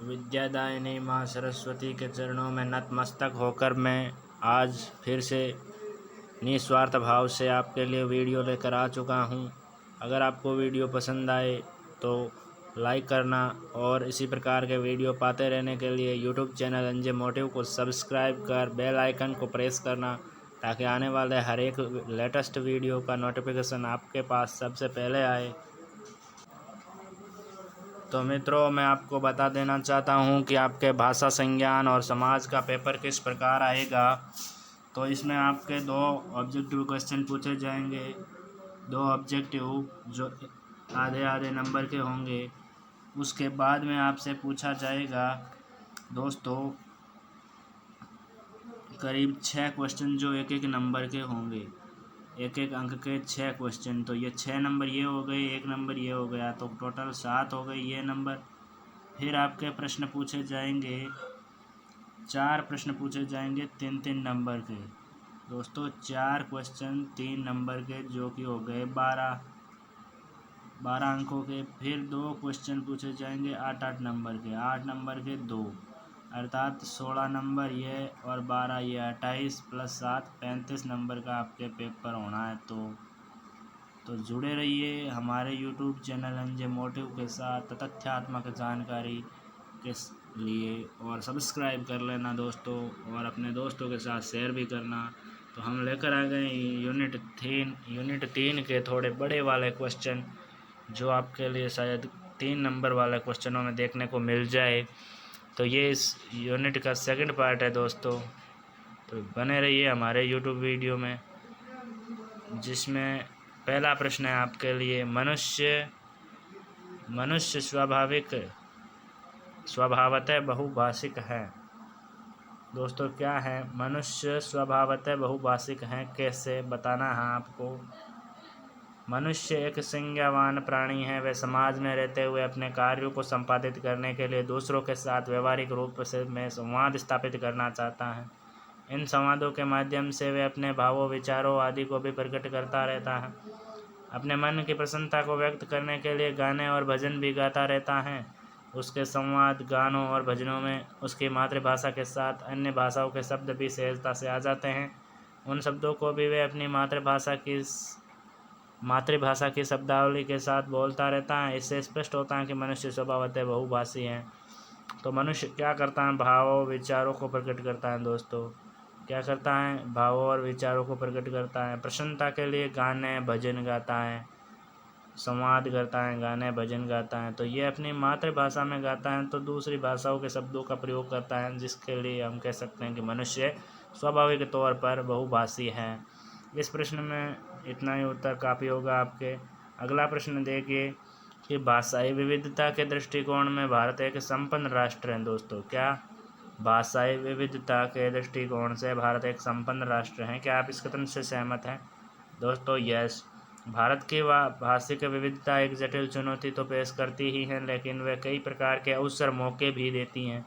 विद्यादायिनी माँ सरस्वती के चरणों में नतमस्तक होकर मैं आज फिर से निस्वार्थ भाव से आपके लिए वीडियो लेकर आ चुका हूँ। अगर आपको वीडियो पसंद आए तो लाइक करना और इसी प्रकार के वीडियो पाते रहने के लिए यूट्यूब चैनल एनजे मोटिव को सब्सक्राइब कर बेल आइकन को प्रेस करना, ताकि आने वाले हर एक लेटेस्ट वीडियो का नोटिफिकेशन आपके पास सबसे पहले आए। तो मित्रों, मैं आपको बता देना चाहता हूं कि आपके भाषा संज्ञान और समाज का पेपर किस प्रकार आएगा। तो इसमें आपके 2 ऑब्जेक्टिव क्वेश्चन पूछे जाएंगे। 2 ऑब्जेक्टिव जो आधे आधे नंबर के होंगे। उसके बाद में आपसे पूछा जाएगा दोस्तों करीब 6 क्वेश्चन जो एक एक नंबर के होंगे, एक एक अंक के 6 क्वेश्चन। तो ये 6 नंबर ये हो गए, 1 नंबर ये हो गया, तो टोटल 7 हो गए ये नंबर। फिर आपके प्रश्न पूछे जाएंगे, 4 प्रश्न पूछे जाएंगे 3-3 नंबर के दोस्तों। 4 क्वेश्चन 3 नंबर के, जो कि हो गए 12 अंकों के। फिर 2 क्वेश्चन पूछे जाएंगे 8-8 नंबर के, 8 नंबर के 2, अर्थात 16 नंबर ये और 12 ये, 28 + 7 35 नंबर का आपके पेपर होना है। तो जुड़े रहिए हमारे यूट्यूब चैनल एनजे मोटिव के साथ तथ्यात्मक जानकारी के लिए, और सब्सक्राइब कर लेना दोस्तों, और अपने दोस्तों के साथ शेयर भी करना। तो हम लेकर आ गए यूनिट 3 के थोड़े बड़े वाले क्वेश्चन, जो आपके लिए शायद 3 नंबर वाले क्वेश्चनों में देखने को मिल जाए। तो ये इस यूनिट का सेकंड पार्ट है दोस्तों। तो बने रहिए हमारे यूट्यूब वीडियो में, जिसमें पहला प्रश्न है आपके लिए, मनुष्य स्वभावतः बहुभाषिक है। दोस्तों क्या है? मनुष्य स्वभावतः बहुभाषिक है, कैसे बताना है आपको। मनुष्य एक संज्ञावान प्राणी है। वह समाज में रहते हुए अपने कार्यों को संपादित करने के लिए दूसरों के साथ व्यवहारिक रूप से में संवाद स्थापित करना चाहता है। इन संवादों के माध्यम से वह अपने भावों, विचारों आदि को भी प्रकट करता रहता है। अपने मन की प्रसन्नता को व्यक्त करने के लिए गाने और भजन भी गाता रहता है। उसके संवाद, गानों और भजनों में उसकी मातृभाषा के साथ अन्य भाषाओं के शब्द भी सहजता से आ जाते हैं। उन शब्दों को भी वह अपनी मातृभाषा की शब्दावली के साथ बोलता रहता है। इससे स्पष्ट होता है कि मनुष्य स्वभावतः बहुभाषी है। तो मनुष्य क्या करता है? भावों, विचारों को प्रकट करता है दोस्तों। क्या करता है? भावों और विचारों को प्रकट करता है। प्रसन्नता के लिए गाने भजन गाता है, संवाद करता है, गाने भजन गाता है। तो ये अपनी मातृभाषा में गाता है, तो दूसरी भाषाओं के शब्दों का प्रयोग करता है, जिसके लिए हम कह सकते हैं कि मनुष्य स्वाभाविक तौर पर बहुभाषी है। इस प्रश्न में इतना ही उत्तर काफ़ी होगा आपके। अगला प्रश्न देखिए कि भाषाई विविधता के दृष्टिकोण में भारत एक संपन्न राष्ट्र है दोस्तों। क्या? भाषाई विविधता के दृष्टिकोण से भारत एक संपन्न राष्ट्र है। क्या आप इस कथन से सहमत हैं दोस्तों? यस। भारत की भाषिक विविधता एक जटिल चुनौती तो पेश करती ही है, लेकिन वे कई प्रकार के अवसर, मौके भी देती हैं।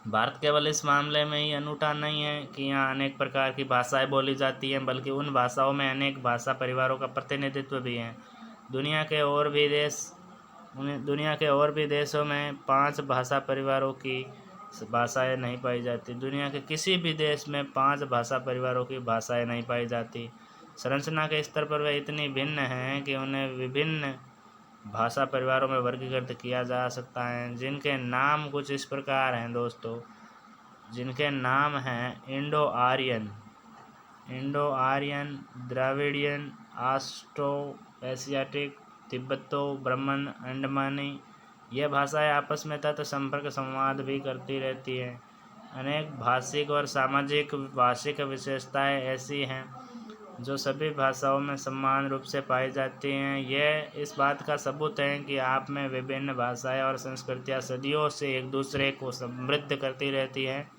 भारत केवल इस मामले में ही अनूठा नहीं है कि यहाँ अनेक प्रकार की भाषाएं बोली जाती हैं, बल्कि उन भाषाओं में अनेक भाषा परिवारों का प्रतिनिधित्व भी है। दुनिया के और भी देशों में 5 भाषा परिवारों की भाषाएं नहीं पाई जाती। दुनिया के किसी भी देश में 5 भाषा परिवारों की भाषाएं नहीं पाई जाती। संरचना के स्तर पर वे इतनी भिन्न हैं कि उन्हें विभिन्न भाषा परिवारों में वर्गीकृत किया जा सकता है, जिनके नाम कुछ इस प्रकार हैं दोस्तों। जिनके नाम हैं Indo Aryan, Dravidian, Austro Asiatic, Tibeto Burman, अंडमानी। ये भाषाएं आपस में तत्व संपर्क संवाद भी करती रहती हैं। अनेक भाषिक और सामाजिक भाषिक विशेषताएं ऐसी हैं जो सभी भाषाओं में समान रूप से पाई जाती हैं। यह इस बात का सबूत है कि आप में विभिन्न भाषाएं और संस्कृतियां सदियों से एक दूसरे को समृद्ध करती रहती हैं।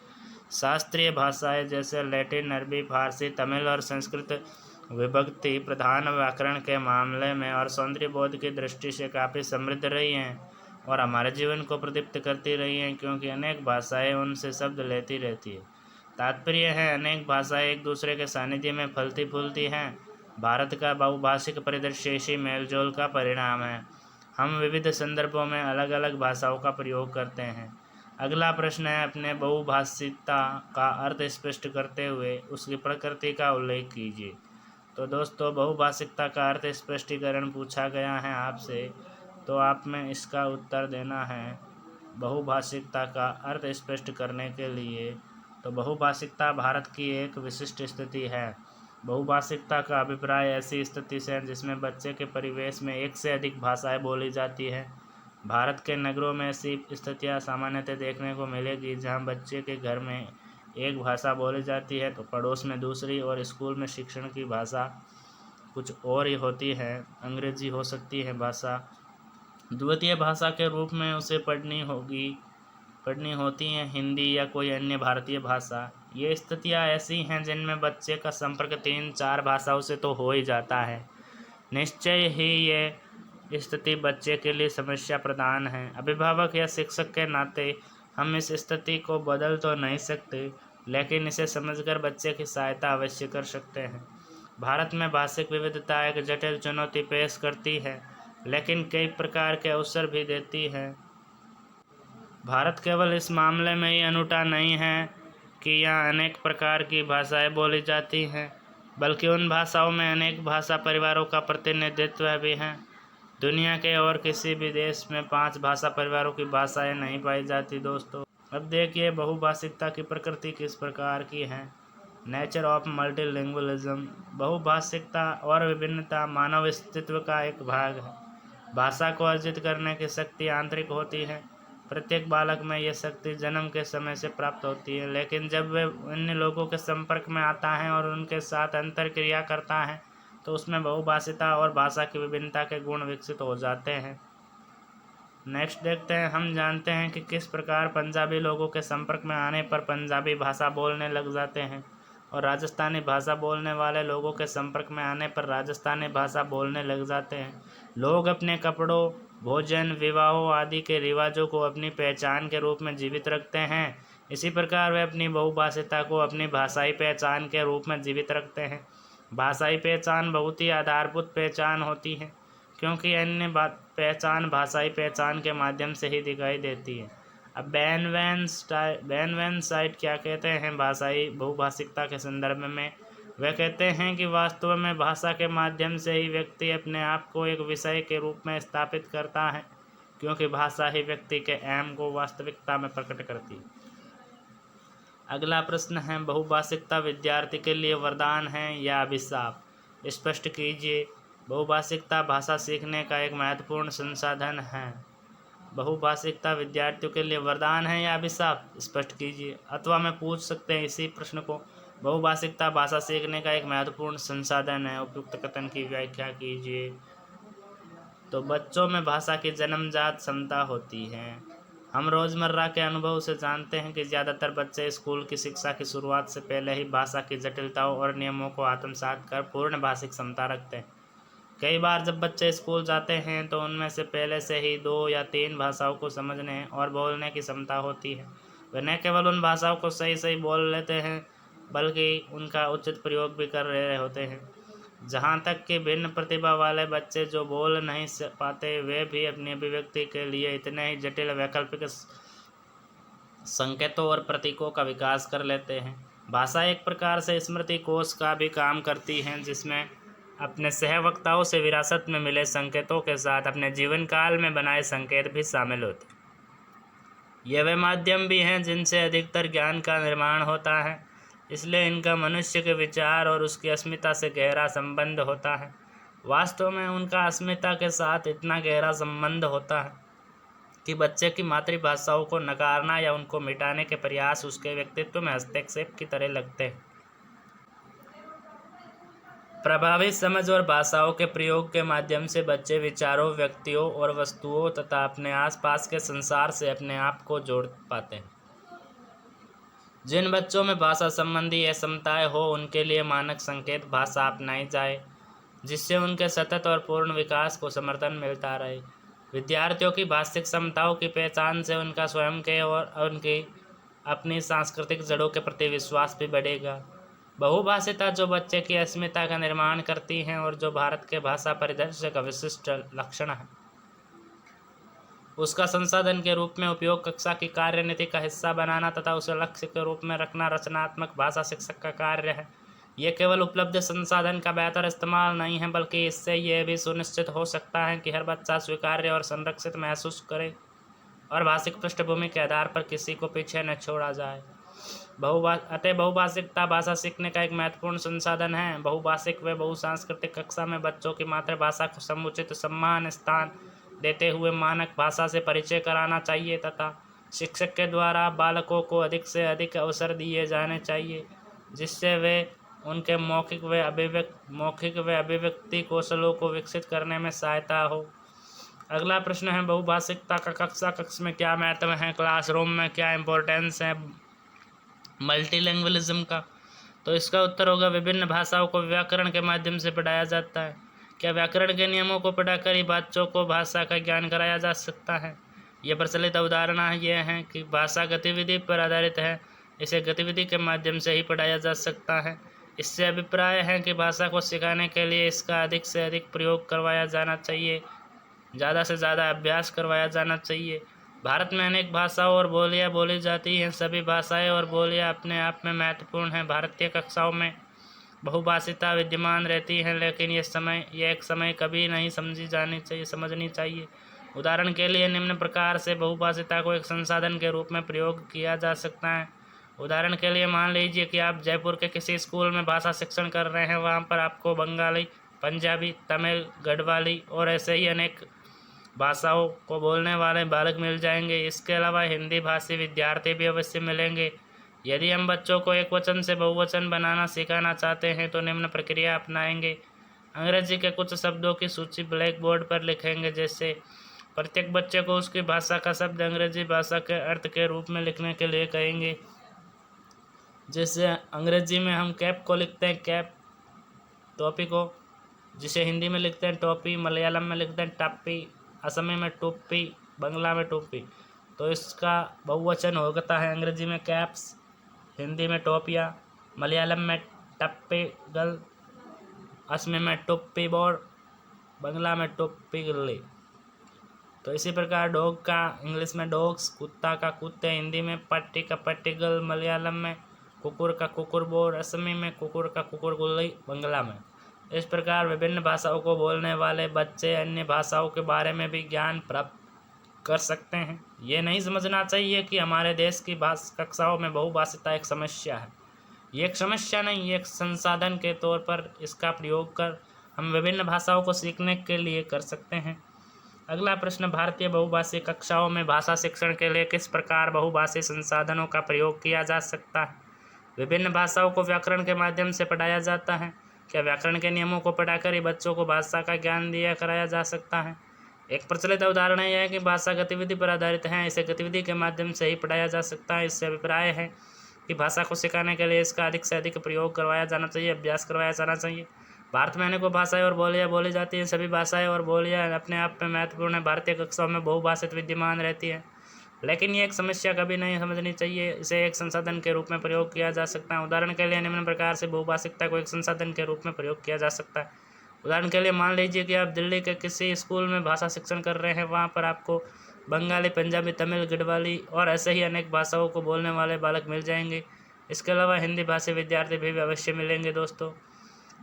शास्त्रीय भाषाएं जैसे लैटिन, अरबी, फारसी, तमिल और संस्कृत विभक्ति प्रधान व्याकरण के मामले में और सौंदर्य बोध की दृष्टि से काफ़ी समृद्ध रही हैं और हमारे जीवन को प्रदीप्त करती रही हैं, क्योंकि अनेक भाषाएं उनसे शब्द लेती रहती है। तात्पर्य है, अनेक भाषाएं एक दूसरे के सानिध्य में फलती फूलती हैं। भारत का बहुभाषिक परिदृश्य इसी मेलजोल का परिणाम है। हम विविध संदर्भों में अलग अलग भाषाओं का प्रयोग करते हैं। अगला प्रश्न है, अपने बहुभाषिकता का अर्थ स्पष्ट करते हुए उसकी प्रकृति का उल्लेख कीजिए। तो दोस्तों, बहुभाषिकता का अर्थ स्पष्टीकरण पूछा गया है आपसे, तो आप में इसका उत्तर देना है। बहुभाषिकता का अर्थ स्पष्ट करने के लिए, तो बहुभाषिकता भारत की एक विशिष्ट स्थिति है। बहुभाषिकता का अभिप्राय ऐसी स्थिति से है जिसमें बच्चे के परिवेश में एक से अधिक भाषाएं बोली जाती है। भारत के नगरों में ऐसी स्थितियां सामान्यतः देखने को मिलेगी जहां बच्चे के घर में एक भाषा बोली जाती है तो पड़ोस में दूसरी, और स्कूल में शिक्षण की भाषा कुछ और ही होती है। अंग्रेजी हो सकती है भाषा, द्वितीय भाषा के रूप में उसे पढ़नी होती है हिंदी या कोई अन्य भारतीय भाषा। ये स्थितियाँ ऐसी हैं जिनमें बच्चे का संपर्क 3-4 भाषाओं से तो हो ही जाता है। निश्चय ही ये स्थिति बच्चे के लिए समस्या प्रदान है। अभिभावक या शिक्षक के नाते हम इस स्थिति को बदल तो नहीं सकते, लेकिन इसे समझकर बच्चे की सहायता अवश्य कर सकते हैं। भारत में भाषिक विविधता एक जटिल चुनौती पेश करती है, लेकिन कई प्रकार के अवसर भी देती है। भारत केवल इस मामले में ही अनूठा नहीं है कि यहाँ अनेक प्रकार की भाषाएं बोली जाती हैं, बल्कि उन भाषाओं में अनेक भाषा परिवारों का प्रतिनिधित्व भी है। दुनिया के और किसी भी देश में 5 भाषा परिवारों की भाषाएं नहीं पाई जाती दोस्तों। अब देखिए बहुभाषिकता की प्रकृति किस प्रकार की है। Nature of multilingualism. बहुभाषिकता और विभिन्नता मानव अस्तित्व का एक भाग है। भाषा को अर्जित करने की शक्ति आंतरिक होती है। प्रत्येक बालक में यह शक्ति जन्म के समय से प्राप्त होती है, लेकिन जब वह अन्य लोगों के संपर्क में आता है और उनके साथ अंतर क्रिया करता है तो उसमें बहुभाषिता और भाषा की विभिन्नता के गुण विकसित हो जाते हैं। नेक्स्ट देखते हैं। हम जानते हैं कि किस प्रकार पंजाबी लोगों के संपर्क में आने पर पंजाबी भाषा बोलने लग जाते हैं, और राजस्थानी भाषा बोलने वाले लोगों के संपर्क में आने पर राजस्थानी भाषा बोलने लग जाते हैं। लोग अपने कपड़ों, भोजन, विवाहों आदि के रिवाजों को अपनी पहचान के रूप में जीवित रखते हैं। इसी प्रकार वे अपनी बहुभाषिता को अपनी भाषाई पहचान के रूप में जीवित रखते हैं। भाषाई पहचान बहुत ही आधारभूत पहचान होती है, क्योंकि अन्य पहचान भाषाई पहचान के माध्यम से ही दिखाई देती है। अब बेन साइट क्या कहते हैं भाषाई बहुभाषिकता के संदर्भ में? वे कहते हैं कि वास्तव में भाषा के माध्यम से ही व्यक्ति अपने आप को एक विषय के रूप में स्थापित करता है, क्योंकि भाषा ही व्यक्ति के अहम को वास्तविकता में प्रकट करती है। अगला प्रश्न है, बहुभाषिकता विद्यार्थी के लिए वरदान है या अभिशाप? स्पष्ट कीजिए। बहुभाषिकता भाषा सीखने का एक महत्वपूर्ण संसाधन है। बहुभाषिकता विद्यार्थियों के लिए वरदान है या अभिशाप? स्पष्ट कीजिए। अथवा मैं पूछ सकते हैं इसी प्रश्न को, बहुभाषिकता भाषा सीखने का एक महत्वपूर्ण संसाधन है, उपयुक्त कथन की व्याख्या कीजिए। तो बच्चों में भाषा की जन्मजात क्षमता होती है। हम रोज़मर्रा के अनुभव से जानते हैं कि ज़्यादातर बच्चे स्कूल की शिक्षा की शुरुआत से पहले ही भाषा की जटिलताओं और नियमों को आत्मसात कर पूर्ण भाषिक क्षमता रखते हैं। कई बार जब बच्चे स्कूल जाते हैं तो उनमें से पहले से ही 2 या 3 भाषाओं को समझने और बोलने की क्षमता होती है। वे न केवल उन भाषाओं को सही बोल लेते हैं, बल्कि उनका उचित प्रयोग भी कर रहे होते हैं। जहाँ तक कि भिन्न प्रतिभा वाले बच्चे जो बोल नहीं पाते, वे भी अपनी अभिव्यक्ति के लिए इतने ही जटिल वैकल्पिक संकेतों और प्रतीकों का विकास कर लेते हैं। भाषा एक प्रकार से स्मृति कोश का भी काम करती है, जिसमें अपने सहवक्ताओं से विरासत में मिले संकेतों के साथ अपने जीवन काल में बनाए संकेत भी शामिल होते हैं। ये वे माध्यम भी हैं जिनसे अधिकतर ज्ञान का निर्माण होता है, इसलिए इनका मनुष्य के विचार और उसकी अस्मिता से गहरा संबंध होता है। वास्तव में उनका अस्मिता के साथ इतना गहरा संबंध होता है कि बच्चे की मातृभाषाओं को नकारना या उनको मिटाने के प्रयास उसके व्यक्तित्व में हस्तक्षेप की तरह लगते हैं। प्रभावी समझ और भाषाओं के प्रयोग के माध्यम से बच्चे विचारों, व्यक्तियों और वस्तुओं तथा अपने आसपास के संसार से अपने आप को जोड़ पाते हैं। जिन बच्चों में भाषा संबंधी अक्षमताएं हो, उनके लिए मानक संकेत भाषा अपनाई जाए, जिससे उनके सतत और पूर्ण विकास को समर्थन मिलता रहे। विद्यार्थियों की भाषिक क्षमताओं की पहचान से उनका स्वयं के और उनकी अपनी सांस्कृतिक जड़ों के प्रति विश्वास भी बढ़ेगा। बहुभाषिता जो बच्चे की अस्मिता का निर्माण करती हैं और जो भारत के भाषा परिदृश्य का विशिष्ट लक्षण है। उसका संसाधन के रूप में उपयोग कक्षा की कार्यनीति का हिस्सा बनाना तथा उसे लक्ष्य के रूप में रखना रचनात्मक भाषा शिक्षक का कार्य है। ये केवल उपलब्ध संसाधन का बेहतर इस्तेमाल नहीं है, बल्कि इससे यह भी सुनिश्चित हो सकता है कि हर बच्चा स्वीकार्य और संरक्षित महसूस करे और भाषिक पृष्ठभूमि के आधार पर किसी को पीछे न छोड़ा जाए। बहुभाषिकता भाषा सीखने का एक महत्वपूर्ण संसाधन है। बहुभाषिक व बहुसांस्कृतिक कक्षा में बच्चों की मातृभाषा को समुचित सम्मान स्थान देते हुए मानक भाषा से परिचय कराना चाहिए तथा शिक्षक के द्वारा बालकों को अधिक से अधिक अवसर दिए जाने चाहिए, जिससे वे उनके मौखिक व अभिव्यक्ति कौशलों को विकसित करने में सहायता हो। अगला प्रश्न है, बहुभाषिकता का कक्षा में क्या महत्व है, क्लासरूम में क्या इम्पोर्टेंस है मल्टीलैंग्वेलिज्म का? तो इसका उत्तर होगा, विभिन्न भाषाओं को व्याकरण के माध्यम से पढ़ाया जाता है। क्या व्याकरण के नियमों को पढ़ाकर ही बच्चों को भाषा का ज्ञान कराया जा सकता है? यह प्रचलित अवधारणा यह है कि भाषा गतिविधि पर आधारित है, इसे गतिविधि के माध्यम से ही पढ़ाया जा सकता है। इससे अभिप्राय है कि भाषा को सिखाने के लिए इसका अधिक से अधिक प्रयोग करवाया जाना चाहिए, ज़्यादा से ज़्यादा अभ्यास करवाया जाना चाहिए। भारत में अनेक भाषाओं और बोलियां बोली जाती हैं। सभी भाषाएं और बोलियां अपने आप में महत्वपूर्ण हैं। भारतीय कक्षाओं में बहुभाषिता विद्यमान रहती है, लेकिन यह एक समय कभी नहीं समझनी चाहिए। उदाहरण के लिए निम्न प्रकार से बहुभाषिता को एक संसाधन के रूप में प्रयोग किया जा सकता है। उदाहरण के लिए मान लीजिए कि आप जयपुर के किसी स्कूल में भाषा शिक्षण कर रहे हैं। वहाँ पर आपको बंगाली, पंजाबी, तमिल, गढ़वाली और ऐसे ही अनेक भाषाओं को बोलने वाले बालक मिल जाएंगे। इसके अलावा हिंदी भाषी विद्यार्थी भी अवश्य मिलेंगे। यदि हम बच्चों को एक वचन से बहुवचन बनाना सिखाना चाहते हैं तो निम्न प्रक्रिया अपनाएंगे। अंग्रेजी के कुछ शब्दों की सूची ब्लैक बोर्ड पर लिखेंगे, जैसे प्रत्येक बच्चे को उसकी भाषा का शब्द अंग्रेजी भाषा के अर्थ के रूप में लिखने के लिए कहेंगे। जैसे अंग्रेजी में हम कैप को लिखते हैं कैप, टोपी को, जिसे हिंदी में लिखते हैं टोपी, मलयालम में लिखते हैं टप्पी, असमी में टोपी, बंगला में टोपी। तो इसका बहुवचन होता है अंग्रेजी में कैप्स, हिंदी में टोपिया, मलयालम में टप्पीगल, असमी में टोपी बोर, बंगला में टोपी गिल्ली। तो इसी प्रकार डॉग का इंग्लिश में डॉग्स, कुत्ता का कुत्ते, हिंदी में पट्टी का पट्टीगल, मलयालम में कुकुर का कुकुर बोर, असमी में कुकुर का कुकुर गुल्ली, बंगला में। इस प्रकार विभिन्न भाषाओं को बोलने वाले बच्चे अन्य भाषाओं के बारे में भी ज्ञान प्राप्त कर सकते हैं। ये नहीं समझना चाहिए कि हमारे देश की कक्षाओं में बहुभाषिता एक समस्या है। ये एक समस्या नहीं, ये एक संसाधन के तौर पर इसका प्रयोग कर हम विभिन्न भाषाओं को सीखने के लिए कर सकते हैं। अगला प्रश्न, भारतीय बहुभाषी कक्षाओं में भाषा शिक्षण के लिए किस प्रकार बहुभाषी संसाधनों का प्रयोग किया जा सकता है? विभिन्न भाषाओं को व्याकरण के माध्यम से पढ़ाया जाता है। क्या व्याकरण के नियमों को पढ़ाकर ही बच्चों को भाषा का ज्ञान दिया कराया जा सकता है? एक प्रचलित अवधारणा यह है कि भाषा गतिविधि पर आधारित है, इसे गतिविधि के माध्यम से ही पढ़ाया जा सकता है। इससे अभिप्राय है कि भाषा को सिखाने के लिए इसका अधिक से अधिक प्रयोग करवाया जाना चाहिए, अभ्यास करवाया जाना चाहिए। भारत में अनेकों भाषाएं और बोलियां बोली जाती हैं। सभी भाषाएं और बोलियां अपने आप में महत्वपूर्ण है। भारतीय कक्षाओं में बहुभाषित विद्यमान रहती है, लेकिन ये एक समस्या कभी नहीं समझनी चाहिए। इसे एक संसाधन के रूप में प्रयोग किया जा सकता है। उदाहरण के लिए निम्न प्रकार से बहुभाषिकता को एक संसाधन के रूप में प्रयोग किया जा सकता है। उदाहरण के लिए मान लीजिए कि आप दिल्ली के किसी स्कूल में भाषा शिक्षण कर रहे हैं। वहाँ पर आपको बंगाली, पंजाबी, तमिल, गढ़वाली और ऐसे ही अनेक भाषाओं को बोलने वाले बालक मिल जाएंगे। इसके अलावा हिंदी भाषी विद्यार्थी भी अवश्य मिलेंगे दोस्तों।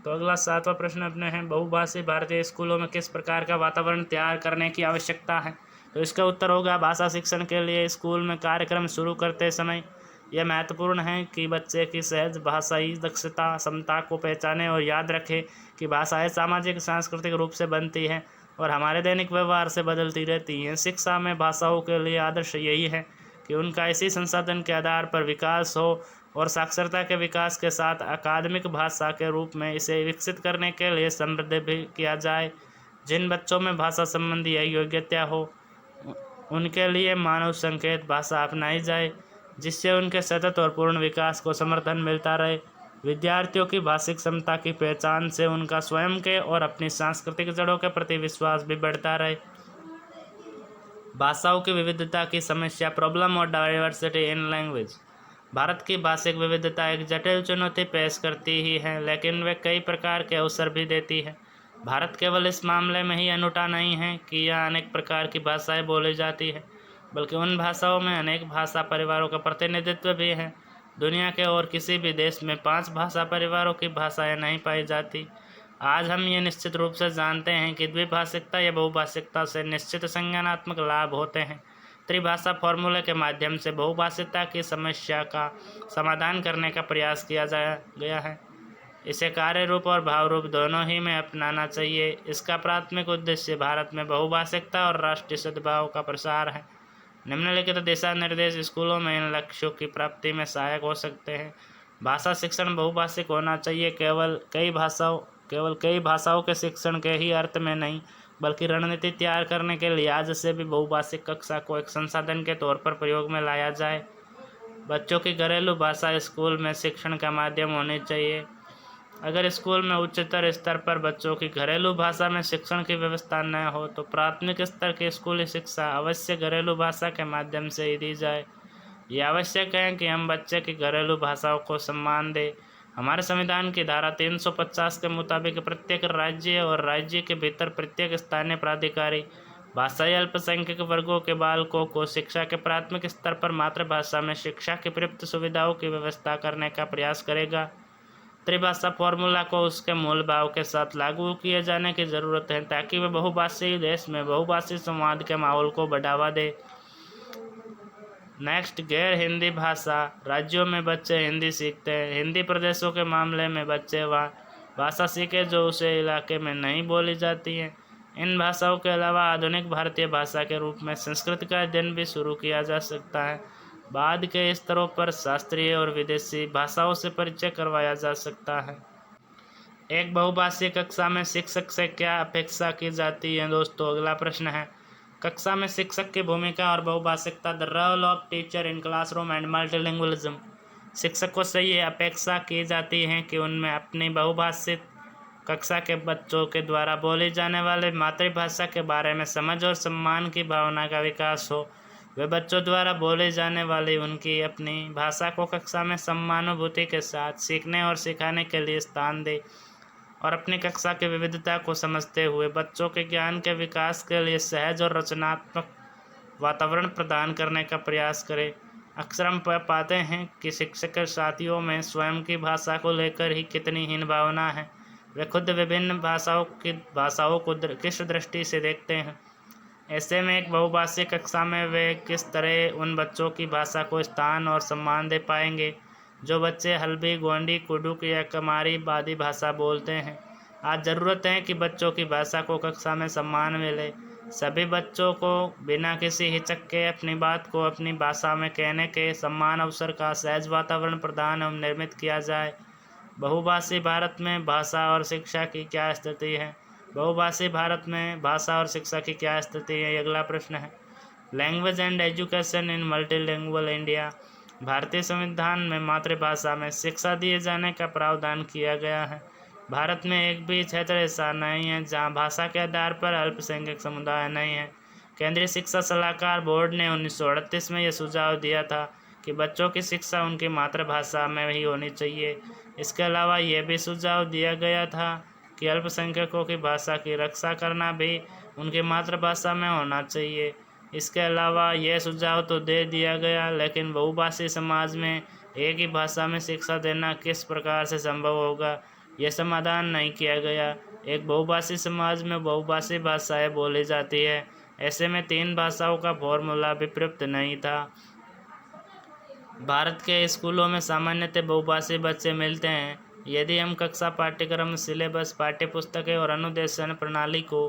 तो अगला 7वां प्रश्न अपने हैं, बहुभाषी भारतीय स्कूलों में किस प्रकार का वातावरण तैयार करने की आवश्यकता है? तो इसका उत्तर होगा, भाषा शिक्षण के लिए स्कूल में कार्यक्रम शुरू करते समय यह महत्वपूर्ण है कि बच्चे की सहज भाषाई दक्षता क्षमता को पहचाने और याद रखें कि भाषाएं सामाजिक सांस्कृतिक रूप से बनती हैं और हमारे दैनिक व्यवहार से बदलती रहती हैं। शिक्षा में भाषाओं के लिए आदर्श यही है कि उनका इसी संसाधन के आधार पर विकास हो और साक्षरता के विकास के साथ अकादमिक भाषा के रूप में इसे विकसित करने के लिए समृद्ध भी किया जाए। जिन बच्चों में भाषा संबंधी योग्यता हो उनके लिए मानव संकेत भाषा अपनाई जाए, जिससे उनके सतत और पूर्ण विकास को समर्थन मिलता रहे। विद्यार्थियों की भाषिक क्षमता की पहचान से उनका स्वयं के और अपनी सांस्कृतिक जड़ों के प्रति विश्वास भी बढ़ता रहे। भाषाओं की विविधता की समस्या, प्रॉब्लम और डाइवर्सिटी इन लैंग्वेज। भारत की भाषिक विविधता एक जटिल चुनौती पेश करती ही है, लेकिन वे कई प्रकार के अवसर भी देती है। भारत केवल इस मामले में ही अनूठा नहीं है कि यह अनेक प्रकार की भाषाएं बोली जाती है, बल्कि उन भाषाओं में अनेक भाषा परिवारों का प्रतिनिधित्व भी है। दुनिया के और किसी भी देश में 5 भाषा परिवारों की भाषाएं नहीं पाई जाती। आज हम ये निश्चित रूप से जानते हैं कि द्विभाषिकता या बहुभाषिकता से निश्चित संज्ञानात्मक लाभ होते हैं। त्रिभाषा फॉर्मूले के माध्यम से बहुभाषिकता की समस्या का समाधान करने का प्रयास किया गया है। इसे कार्य रूप और भाव रूप दोनों ही में अपनाना चाहिए। इसका प्राथमिक उद्देश्य भारत में बहुभाषिकता और राष्ट्रीय सद्भाव का प्रसार है। निम्नलिखित दिशा निर्देश स्कूलों में इन लक्ष्यों की प्राप्ति में सहायक हो सकते हैं। भाषा शिक्षण बहुभाषिक होना चाहिए। केवल कई भाषाओं के शिक्षण के ही अर्थ में नहीं, बल्कि रणनीति तैयार करने के लिहाज से भी बहुभाषिक कक्षा को एक संसाधन के तौर पर प्रयोग में लाया जाए। बच्चों की घरेलू भाषा स्कूल में शिक्षण का माध्यम होनी चाहिए। अगर स्कूल में उच्चतर स्तर पर बच्चों की घरेलू भाषा में शिक्षण की व्यवस्था न हो तो प्राथमिक स्तर की स्कूली शिक्षा अवश्य घरेलू भाषा के माध्यम से ही दी जाए। ये आवश्यक है कि हम बच्चे की घरेलू भाषाओं को सम्मान दें। हमारे संविधान की धारा 350 के मुताबिक प्रत्येक राज्य और राज्य के भीतर प्रत्येक स्थानीय प्राधिकारी भाषाई अल्पसंख्यक वर्गों के बालकों को शिक्षा के प्राथमिक स्तर पर मातृभाषा में शिक्षा की पर्याप्त सुविधाओं की व्यवस्था करने का प्रयास करेगा। त्रिभाषा फॉर्मूला को उसके मूल भाव के साथ लागू किए जाने की ज़रूरत है ताकि वह बहुभाषी देश में बहुभाषी संवाद के माहौल को बढ़ावा दे। नेक्स्ट, गैर हिंदी भाषा राज्यों में बच्चे हिंदी सीखते हैं। हिंदी प्रदेशों के मामले में बच्चे वह भाषा सीखे जो उस इलाके में नहीं बोली जाती हैं। इन भाषाओं के अलावा आधुनिक भारतीय भाषा के रूप में संस्कृत का अध्ययन भी शुरू किया जा सकता है। बाद के स्तरों पर शास्त्रीय और विदेशी भाषाओं से परिचय करवाया जा सकता है। एक बहुभाषीय कक्षा में शिक्षक से क्या अपेक्षा की जाती है? दोस्तों, अगला प्रश्न है, कक्षा में शिक्षक की भूमिका और बहुभाषिकता, the role of teacher in classroom and multilingualism. शिक्षकों से ये अपेक्षा की जाती है कि उनमें अपनी बहुभाषिक कक्षा के बच्चों के द्वारा बोली जाने वाले मातृभाषा के बारे में समझ और सम्मान की भावना का विकास हो। वे बच्चों द्वारा बोली जाने वाली उनकी अपनी भाषा को कक्षा में सम्मानुभूति के साथ सीखने और सिखाने के लिए स्थान दें और अपनी कक्षा की विविधता को समझते हुए बच्चों के ज्ञान के विकास के लिए सहज और रचनात्मक वातावरण प्रदान करने का प्रयास करें। अक्सर हम पाते हैं कि शिक्षक के साथियों में स्वयं की भाषा को लेकर ही कितनी हीन भावना है। वे खुद विभिन्न भाषाओं को किस दृष्टि से देखते हैं। ऐसे में एक बहुभाषीय कक्षा में वे किस तरह उन बच्चों की भाषा को स्थान और सम्मान दे पाएंगे जो बच्चे हल्बी, गोंडी, कुडुक या कमारी आदि भाषा बोलते हैं। आज ज़रूरत है कि बच्चों की भाषा को कक्षा में सम्मान मिले। सभी बच्चों को बिना किसी हिचक के अपनी बात को अपनी भाषा में कहने के समान अवसर का सहज वातावरण प्रदान एवं निर्मित किया जाए। बहुभाषी भारत में भाषा और शिक्षा की क्या स्थिति है? बहुभाषी भारत में भाषा और शिक्षा की क्या स्थिति है? अगला प्रश्न है, language and education in multilingual India. भारतीय संविधान में मातृभाषा में शिक्षा दिए जाने का प्रावधान किया गया है। भारत में एक भी क्षेत्र ऐसा नहीं है जहां भाषा के आधार पर अल्पसंख्यक समुदाय नहीं है। केंद्रीय शिक्षा सलाहकार बोर्ड ने 1938 में यह सुझाव दिया था कि बच्चों की शिक्षा उनकी मातृभाषा में ही होनी चाहिए। इसके अलावा यह भी सुझाव दिया गया था कि अल्पसंख्यकों की भाषा की रक्षा करना भी उनकी मातृभाषा में होना चाहिए। इसके अलावा यह सुझाव तो दे दिया गया, लेकिन बहुभाषी समाज में एक ही भाषा में शिक्षा देना किस प्रकार से संभव होगा, यह समाधान नहीं किया गया। एक बहुभाषी समाज में बहुभाषी भाषाएं बोली जाती है। ऐसे में 3 भाषाओं का फॉर्मूला भी पर्याप्त नहीं था। भारत के स्कूलों में सामान्यतः बहुभाषी बच्चे मिलते हैं। यदि हम कक्षा पाठ्यक्रम, सिलेबस, पाठ्यपुस्तकें और अनुदेशन प्रणाली को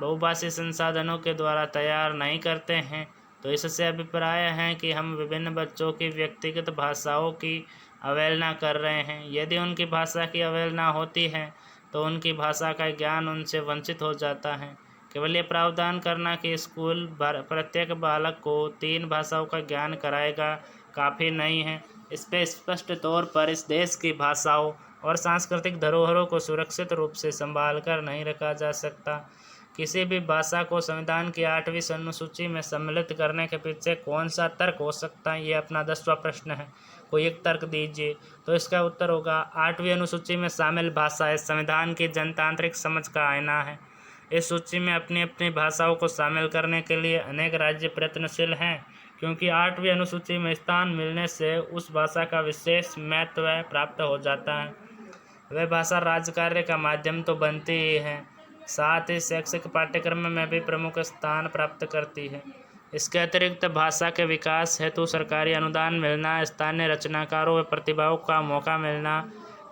बहुभाषी संसाधनों के द्वारा तैयार नहीं करते हैं तो इससे अभिप्राय है कि हम विभिन्न बच्चों की व्यक्तिगत भाषाओं की अवहेलना कर रहे हैं। यदि उनकी भाषा की अवहेलना होती है तो उनकी भाषा का ज्ञान उनसे वंचित हो जाता है। केवल ये प्रावधान करना कि स्कूल प्रत्येक बालक को 3 भाषाओं का ज्ञान कराएगा काफ़ी नहीं है। इस पर स्पष्ट तौर पर इस देश की भाषाओं और सांस्कृतिक धरोहरों को सुरक्षित रूप से संभाल कर नहीं रखा जा सकता। किसी भी भाषा को संविधान की 8वीं अनुसूची में सम्मिलित करने के पीछे कौन सा तर्क हो सकता है, ये अपना 10वां प्रश्न है। कोई एक तर्क दीजिए। तो इसका उत्तर होगा 8वीं अनुसूची में शामिल भाषाएं संविधान की जनतांत्रिक समझ का आईना है। इस सूची में अपनी अपनी भाषाओं को शामिल करने के लिए अनेक राज्य प्रयत्नशील हैं, क्योंकि 8वीं अनुसूची में स्थान मिलने से उस भाषा का विशेष महत्व प्राप्त हो जाता है। वह भाषा राज्य कार्य का माध्यम तो बनती ही है, साथ ही शैक्षिक पाठ्यक्रम में भी प्रमुख स्थान प्राप्त करती है। इसके अतिरिक्त भाषा के विकास हेतु सरकारी अनुदान मिलना, स्थानीय रचनाकारों व प्रतिभाओं का मौका मिलना,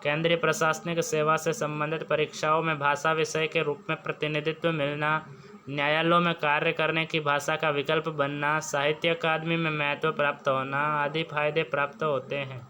केंद्रीय प्रशासनिक सेवा से संबंधित परीक्षाओं में भाषा विषय के रूप में प्रतिनिधित्व मिलना, न्यायालयों में कार्य करने की भाषा का विकल्प बनना, साहित्य अकादमी में महत्व प्राप्त होना आदि फायदे प्राप्त होते हैं।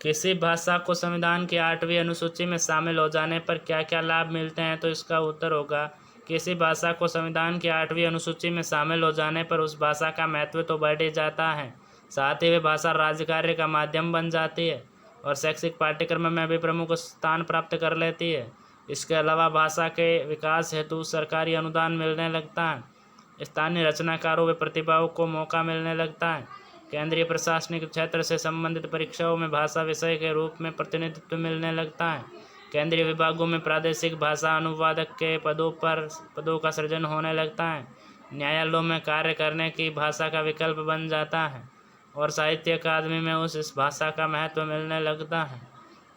किसी भाषा को संविधान की 8वीं अनुसूची में शामिल हो जाने पर क्या क्या लाभ मिलते हैं? तो इसका उत्तर होगा किसी भाषा को संविधान की 8वीं अनुसूची में शामिल हो जाने पर उस भाषा का महत्व तो बढ़ ही जाता है, साथ ही वह भाषा राज्य कार्य का माध्यम बन जाती है और शैक्षिक पाठ्यक्रम में भी प्रमुख स्थान प्राप्त कर लेती है। इसके अलावा भाषा के विकास हेतु सरकारी अनुदान मिलने लगता है, स्थानीय रचनाकारों व प्रतिभाओं को मौका मिलने लगता है, केंद्रीय प्रशासनिक क्षेत्र से संबंधित परीक्षाओं में भाषा विषय के रूप में प्रतिनिधित्व मिलने लगता है, केंद्रीय विभागों में प्रादेशिक भाषा अनुवादक के पदों का सृजन होने लगता है, न्यायालयों में कार्य करने की भाषा का विकल्प बन जाता है और साहित्य अकादमी में इस भाषा का महत्व मिलने लगता है।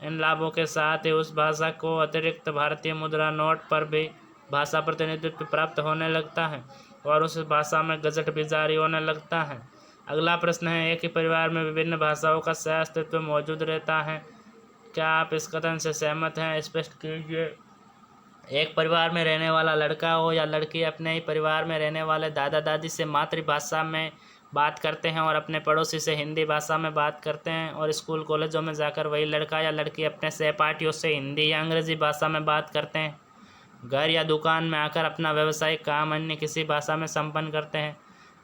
इन लाभों के साथ ही उस भाषा को अतिरिक्त भारतीय मुद्रा नोट पर भी भाषा प्रतिनिधित्व प्राप्त होने लगता है और उस भाषा में गजट भी जारी होने लगता है। अगला प्रश्न है, एक ही परिवार में विभिन्न भाषाओं का सह अस्तित्व मौजूद रहता है, क्या आप इस कथन से सहमत हैं? स्पष्ट कीजिए। एक परिवार में रहने वाला लड़का हो या लड़की अपने ही परिवार में रहने वाले दादा दादी से मातृभाषा में बात करते हैं और अपने पड़ोसी से हिंदी भाषा में बात करते हैं, और स्कूल कॉलेजों में जाकर वही लड़का या लड़की अपने सहपाठियों से हिंदी या अंग्रेजी भाषा में बात करते हैं। घर या दुकान में आकर अपना व्यावसायिक काम अन्य किसी भाषा में संपन्न करते हैं।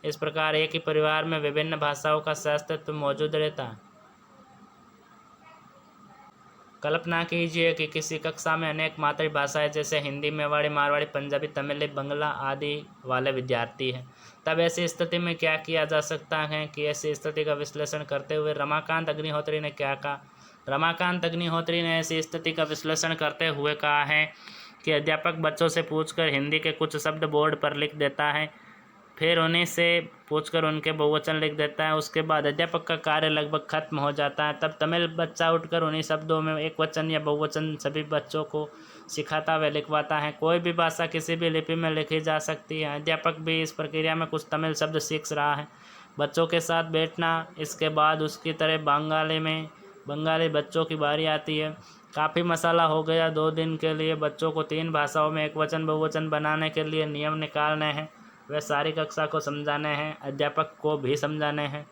इस प्रकार एक ही परिवार में विभिन्न भाषाओं का सहअस्तित्व मौजूद रहता है। कल्पना कीजिए कि किसी कक्षा में अनेक मातृभाषाएं जैसे हिंदी, मेवाड़ी, मारवाड़ी, पंजाबी, तमिल, बंगला आदि वाले विद्यार्थी हैं। तब ऐसी स्थिति में क्या किया जा सकता है कि ऐसी स्थिति का विश्लेषण करते हुए रमाकांत अग्निहोत्री ने क्या कहा? रमाकांत अग्निहोत्री ने ऐसी स्थिति का विश्लेषण करते हुए कहा है कि अध्यापक बच्चों से पूछकर हिंदी के कुछ शब्द बोर्ड पर लिख देता है, फिर उन्हीं से पूछकर उनके बहुवचन लिख देता है। उसके बाद अध्यापक का कार्य लगभग खत्म हो जाता है। तब तमिल बच्चा उठकर उन्हीं शब्दों में एक वचन या बहुवचन सभी बच्चों को सिखाता व लिखवाता है। कोई भी भाषा किसी भी लिपि में लिखी जा सकती है। अध्यापक भी इस प्रक्रिया में कुछ तमिल शब्द सीख रहा है। बच्चों के साथ बैठना, इसके बाद उसकी तरह बंगाली बच्चों की बारी आती है। काफ़ी मसाला हो गया। 2 दिन के लिए बच्चों को 3 भाषाओं में एक वचन बहुवचन बनाने के लिए नियम निकालने हैं। वे सारी कक्षा को समझाने हैं, अध्यापक को भी समझाने हैं।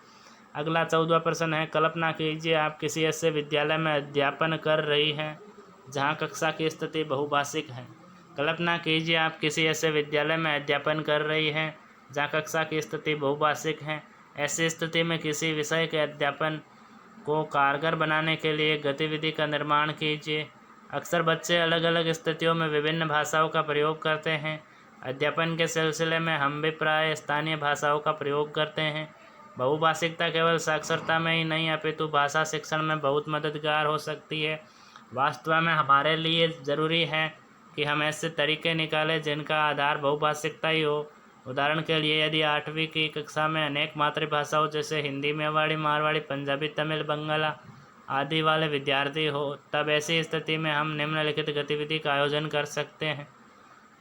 अगला 14वां प्रश्न है, कल्पना कीजिए आप किसी ऐसे विद्यालय में अध्यापन कर रही हैं जहां कक्षा की स्थिति बहुभाषिक है। कल्पना कीजिए आप किसी ऐसे विद्यालय में अध्यापन कर रही हैं जहां कक्षा की स्थिति बहुभाषिक है। ऐसी स्थिति में किसी विषय के अध्यापन को कारगर बनाने के लिए गतिविधि का निर्माण कीजिए। अक्सर बच्चे अलग अलग स्थितियों में विभिन्न भाषाओं का प्रयोग करते हैं। अध्यापन के सिलसिले में हम भी प्राय स्थानीय भाषाओं का प्रयोग करते हैं। बहुभाषिकता केवल साक्षरता में ही नहीं अपितु भाषा शिक्षण में बहुत मददगार हो सकती है। वास्तव में हमारे लिए ज़रूरी है कि हम ऐसे तरीके निकालें जिनका आधार बहुभाषिकता ही हो। उदाहरण के लिए यदि 8वीं की कक्षा में अनेक मातृभाषाओं जैसे हिंदी, मेवाड़ी, मारवाड़ी, पंजाबी, तमिल, बंगला आदि वाले विद्यार्थी हो, तब ऐसी स्थिति में हम निम्नलिखित गतिविधि का आयोजन कर सकते हैं।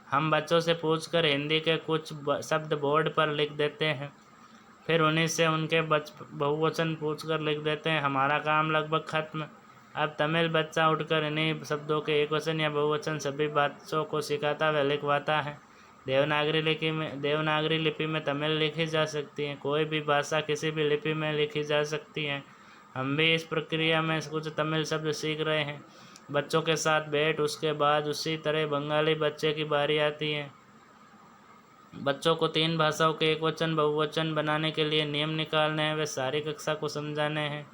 हम बच्चों से पूछकर हिंदी के कुछ शब्द बोर्ड पर लिख देते हैं, फिर उन्हीं से उनके बहुवचन पूछकर लिख देते हैं। हमारा काम लगभग खत्म। अब तमिल बच्चा उठकर इन्हीं शब्दों के एक वचन या बहुवचन सभी बच्चों को सिखाता व लिखवाता है। देवनागरी लिपि में तमिल लिखी जा सकती है। कोई भी भाषा किसी भी लिपि में लिखी जा सकती है। हम भी इस प्रक्रिया में कुछ तमिल शब्द सीख रहे हैं। बच्चों के साथ बैठ उसके बाद उसी तरह बंगाली बच्चे की बारी आती है। बच्चों को 3 भाषाओं के एक वचन बहुवचन बनाने के लिए नियम निकालने हैं, वे सारी कक्षा को समझाने हैं।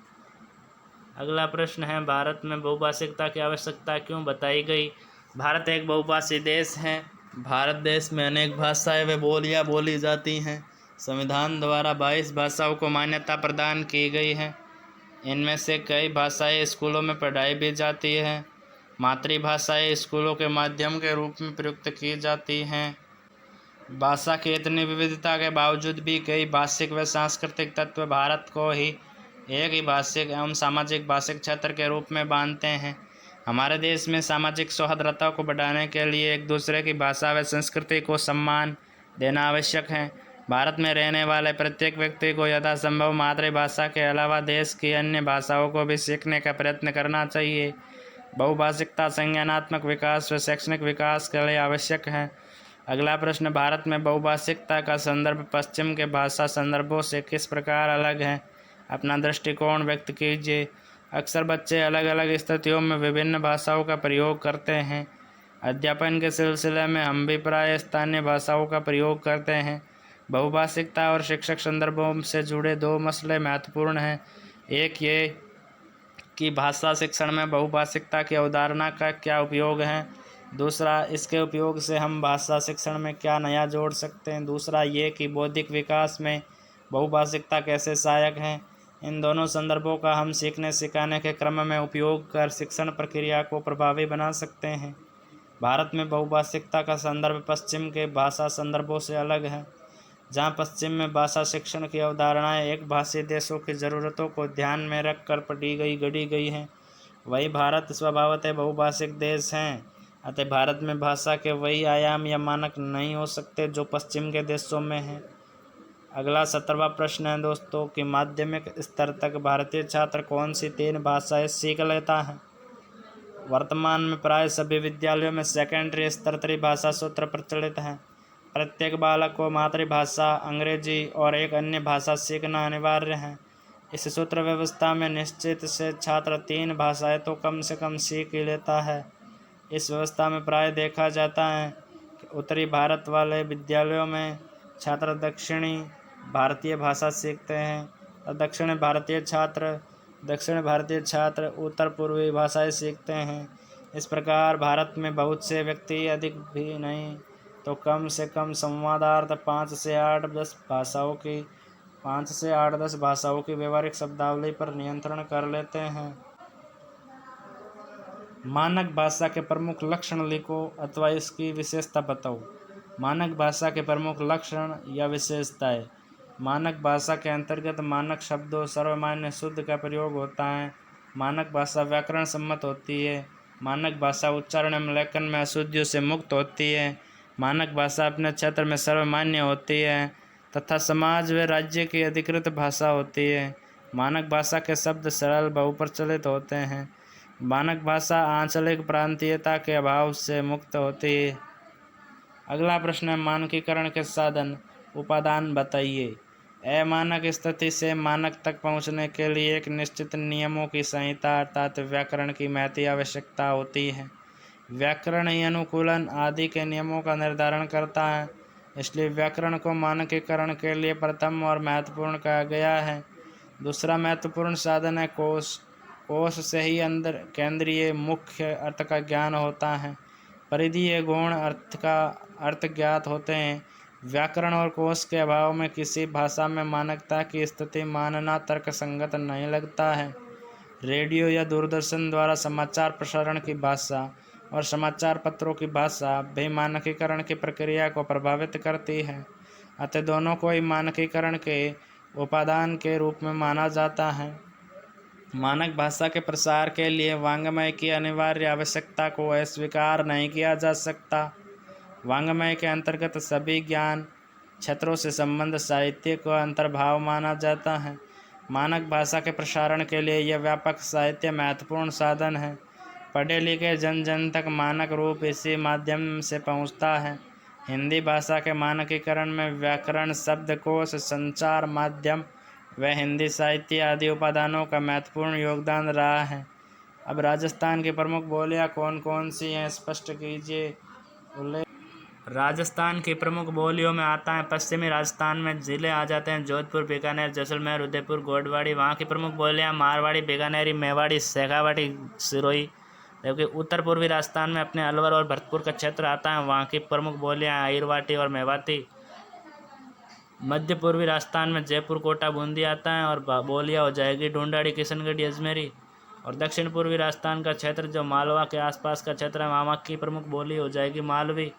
अगला प्रश्न है, भारत में बहुभाषिकता की आवश्यकता क्यों बताई गई? भारत एक बहुभाषी देश है। भारत देश में अनेक भाषाएं व बोलियां बोली जाती हैं। संविधान द्वारा 22 भाषाओं को मान्यता प्रदान की गई है। इनमें से कई भाषाएं स्कूलों में पढ़ाई भी जाती है। मातृभाषाएं स्कूलों के माध्यम के रूप में प्रयुक्त की जाती हैं। भाषा की इतनी विविधता के बावजूद भी कई भाषिक व सांस्कृतिक तत्व भारत को ही एक ही भाषिक एवं सामाजिक भाषिक क्षेत्र के रूप में बांधते हैं। हमारे देश में सामाजिक सौहार्दता को बढ़ाने के लिए एक दूसरे की भाषा व संस्कृति को सम्मान देना आवश्यक है। भारत में रहने वाले प्रत्येक व्यक्ति को यथासंभव मातृभाषा के अलावा देश की अन्य भाषाओं को भी सीखने का प्रयत्न करना चाहिए। बहुभाषिकता संज्ञानात्मक विकास व शैक्षणिक विकास के लिए आवश्यक है। अगला प्रश्न, भारत में बहुभाषिकता का संदर्भ पश्चिम के भाषा संदर्भों से किस प्रकार अलग है? अपना दृष्टिकोण व्यक्त कीजिए। अक्सर बच्चे अलग अलग स्थितियों में विभिन्न भाषाओं का प्रयोग करते हैं। अध्यापन के सिलसिले में हम भी प्राय स्थानीय भाषाओं का प्रयोग करते हैं। बहुभाषिकता और शिक्षक संदर्भों से जुड़े दो मसले महत्वपूर्ण हैं। एक ये कि भाषा शिक्षण में बहुभाषिकता की अवधारणा का क्या उपयोग है। दूसरा, इसके उपयोग से हम भाषा शिक्षण में क्या नया जोड़ सकते हैं। दूसरा ये कि बौद्धिक विकास में बहुभाषिकता कैसे सहायक है। इन दोनों संदर्भों का हम सीखने सिखाने के क्रम में उपयोग कर शिक्षण प्रक्रिया को प्रभावी बना सकते हैं। भारत में बहुभाषिकता का संदर्भ पश्चिम के भाषा संदर्भों से अलग है। जहाँ पश्चिम में भाषा शिक्षण की अवधारणाएं एक भाषी देशों की ज़रूरतों को ध्यान में रखकर गढ़ी गई हैं, वही भारत स्वभावतः बहुभाषिक देश हैं। अतः भारत में भाषा के वही आयाम या मानक नहीं हो सकते जो पश्चिम के देशों में हैं। अगला 17वां प्रश्न है दोस्तों कि माध्यमिक स्तर तक भारतीय छात्र कौन सी 3 भाषाएं सीख लेता है। वर्तमान में प्राय सभी विद्यालयों में सेकेंडरी स्तर त्रिभाषा सूत्र प्रचलित है। प्रत्येक बालक को मातृभाषा, अंग्रेजी और एक अन्य भाषा सीखना अनिवार्य है। इस सूत्र व्यवस्था में निश्चित से छात्र 3 भाषाएं तो कम से कम सीख ही लेता है। इस व्यवस्था में प्राय देखा जाता है कि उत्तरी भारत वाले विद्यालयों में छात्र दक्षिणी भारतीय भाषा सीखते हैं और दक्षिण भारतीय छात्र उत्तर पूर्वी भाषाएं सीखते हैं। इस प्रकार भारत में बहुत से व्यक्ति अधिक भी नहीं तो कम से कम संवादार्थ 5 से 8-10 भाषाओं की व्यवहारिक शब्दावली पर नियंत्रण कर लेते हैं। मानक भाषा के प्रमुख लक्षण लिखो अथवा इसकी विशेषता बताओ। मानक भाषा के प्रमुख लक्षण या विशेषताएं। मानक भाषा के अंतर्गत मानक शब्दों सर्वमान्य शुद्ध का प्रयोग होता है। मानक भाषा व्याकरण सम्मत होती है। मानक भाषा उच्चारण एवं लेखन में अशुद्धियों से मुक्त होती है। मानक भाषा अपने क्षेत्र में सर्वमान्य होती है तथा समाज व राज्य की अधिकृत भाषा होती है। मानक भाषा के शब्द सरल बहुप्रचलित होते हैं। मानक भाषा आंचलिक प्रांतीयता के अभाव से मुक्त होती है। अगला प्रश्न है मानकीकरण के साधन उपादान बताइए। अमानक स्थिति से मानक तक पहुंचने के लिए एक निश्चित नियमों की संहिता अर्थात व्याकरण की महती आवश्यकता होती है। व्याकरण ही अनुकूलन आदि के नियमों का निर्धारण करता है, इसलिए व्याकरण को मानकीकरण के लिए प्रथम और महत्वपूर्ण कहा गया है। दूसरा महत्वपूर्ण साधन है कोश। कोश से ही अंदर केंद्रीय मुख्य अर्थ का ज्ञान होता है। परिधीय गौण अर्थ ज्ञात होते हैं। व्याकरण और कोश के अभाव में किसी भाषा में मानकता की स्थिति मानना तर्कसंगत नहीं लगता है। रेडियो या दूरदर्शन द्वारा समाचार प्रसारण की भाषा और समाचार पत्रों की भाषा भी मानकीकरण की प्रक्रिया को प्रभावित करती है। अतः दोनों को ही मानकीकरण के उपादान के रूप में माना जाता है। मानक भाषा के प्रसार के लिए वाङ्मय की अनिवार्य आवश्यकता को अस्वीकार नहीं किया जा सकता। वाङ्मय के अंतर्गत सभी ज्ञान क्षेत्रों से संबंध साहित्य को अंतर्भाव माना जाता है। मानक भाषा के प्रसारण के लिए यह व्यापक साहित्य महत्वपूर्ण साधन है। पढ़े लिखे जन जन तक मानक रूप इसी माध्यम से पहुंचता है। हिंदी भाषा के मानकीकरण में व्याकरण, शब्दकोश, संचार माध्यम व हिंदी साहित्य आदि उपादानों का महत्वपूर्ण योगदान रहा है। अब राजस्थान की प्रमुख बोलियां कौन कौन सी हैं स्पष्ट कीजिए। राजस्थान की प्रमुख बोलियों में आता है पश्चिमी राजस्थान में ज़िले आ जाते हैं जोधपुर, बीकानेर, जैसलमेर, उदयपुर, गोंडवाड़ी। वहाँ की प्रमुख बोलियां मारवाड़ी, बीकानेरी, मेवाड़ी, शेखावाटी, सिरोही। जबकि उत्तर पूर्वी राजस्थान में अपने अलवर और भरतपुर का क्षेत्र आता है। वहाँ की प्रमुख बोलियां आहिरवाटी और मेवाती। मध्य पूर्वी राजस्थान में जयपुर, कोटा, बूंदी आता है और बोलियाँ हो जाएगी ढूंढाड़ी, किशनगढ़ी, अजमेरी। और दक्षिण पूर्वी राजस्थान का क्षेत्र जो मालवा के आसपास का क्षेत्र है, वहाँ की प्रमुख बोली हो जाएगी मालवी।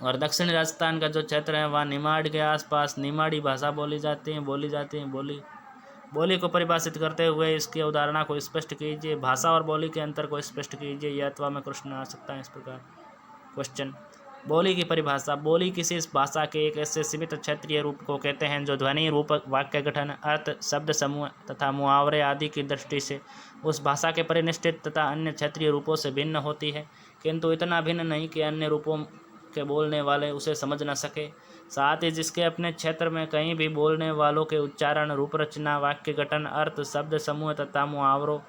और दक्षिणी राजस्थान का जो क्षेत्र है वहाँ निमाड़ के आसपास निमाड़ी भाषा बोली जाती है। बोली को परिभाषित करते हुए इसकी अवधारणा को स्पष्ट कीजिए। भाषा और बोली के अंतर को स्पष्ट कीजिए। यह अथवा में प्रश्न आ सकता है इस प्रकार। क्वेश्चन, बोली की परिभाषा। बोली किसी भाषा के एक ऐसे सीमित क्षेत्रीय रूप को कहते हैं जो ध्वनि, रूप, वाक्य गठन, अर्थ, शब्द समूह तथा मुहावरे आदि की दृष्टि से उस भाषा के परिनिष्ठित तथा अन्य क्षेत्रीय रूपों से भिन्न होती है, किंतु इतना भिन्न नहीं कि अन्य रूपों के बोलने वाले उसे समझ न सके। साथ ही जिसके अपने क्षेत्र में कहीं भी बोलने वालों के उच्चारण, रूप रचना, वाक्य गठन, अर्थ, शब्द समूह तथा मुहावरों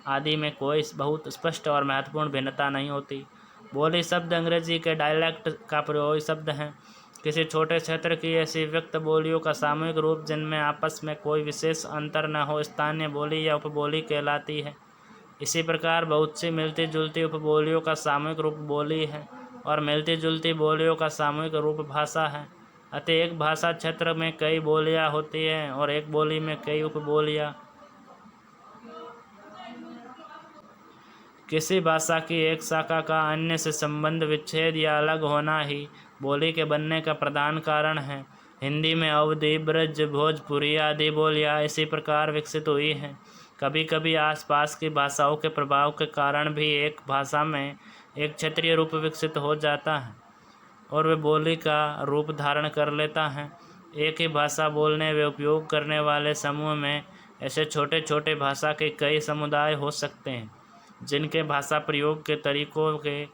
आदि में कोई बहुत स्पष्ट और महत्वपूर्ण भिन्नता नहीं होती। बोली शब्द अंग्रेजी के डायलेक्ट का प्रयोगी शब्द हैं। किसी छोटे क्षेत्र की ऐसी व्यक्त बोलियों का सामूहिक रूप जिनमें आपस में कोई विशेष अंतर न हो स्थानीय बोली या उपबोली कहलाती है। इसी प्रकार बहुत सी मिलती जुलती उपबोलियों का सामूहिक रूप बोली है और मिलती जुलती बोलियों का सामूहिक रूप भाषा है। अतः एक भाषा क्षेत्र में कई बोलियां होती हैं और एक बोली में कई उपबोलियां। किसी भाषा की एक शाखा का अन्य से संबंध, विच्छेद या अलग होना ही बोली के बनने का प्रधान कारण है। हिंदी में अवधी, ब्रज, भोजपुरी आदि बोलियां इसी प्रकार विकसित हुई हैं। कभी कभी आसपास की भाषाओं के प्रभाव के कारण भी एक भाषा में एक क्षेत्रीय रूप विकसित हो जाता है और वे बोली का रूप धारण कर लेता है। एक ही भाषा बोलने व उपयोग करने वाले समूह में ऐसे छोटे छोटे भाषा के कई समुदाय हो सकते हैं जिनके भाषा प्रयोग के तरीकों के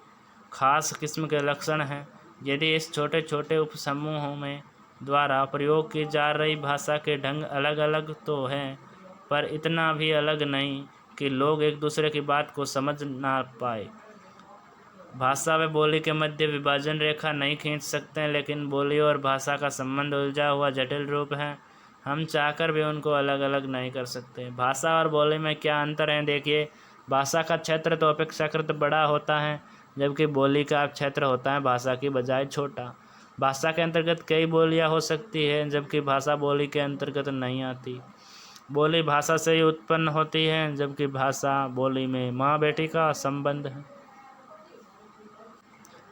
खास किस्म के लक्षण हैं। यदि इस छोटे छोटे उपसमूहों में द्वारा प्रयोग की जा रही भाषा के ढंग अलग अलग तो हैं, पर इतना भी अलग नहीं कि लोग एक दूसरे की बात को समझ ना पाए। भाषा व बोली के मध्य विभाजन रेखा नहीं खींच सकते, लेकिन बोली और भाषा का संबंध उलझा हुआ जटिल रूप है। हम चाहकर भी उनको अलग अलग नहीं कर सकते। भाषा और बोली में क्या अंतर है देखिए। भाषा का क्षेत्र तो अपेक्षाकृत बड़ा होता है, जबकि बोली का क्षेत्र होता है भाषा की बजाय छोटा। भाषा के अंतर्गत कई बोलियां हो सकती है, जबकि भाषा बोली के अंतर्गत नहीं आती। बोली भाषा से ही उत्पन्न होती है, जबकि भाषा बोली में माँ बेटी का संबंध है।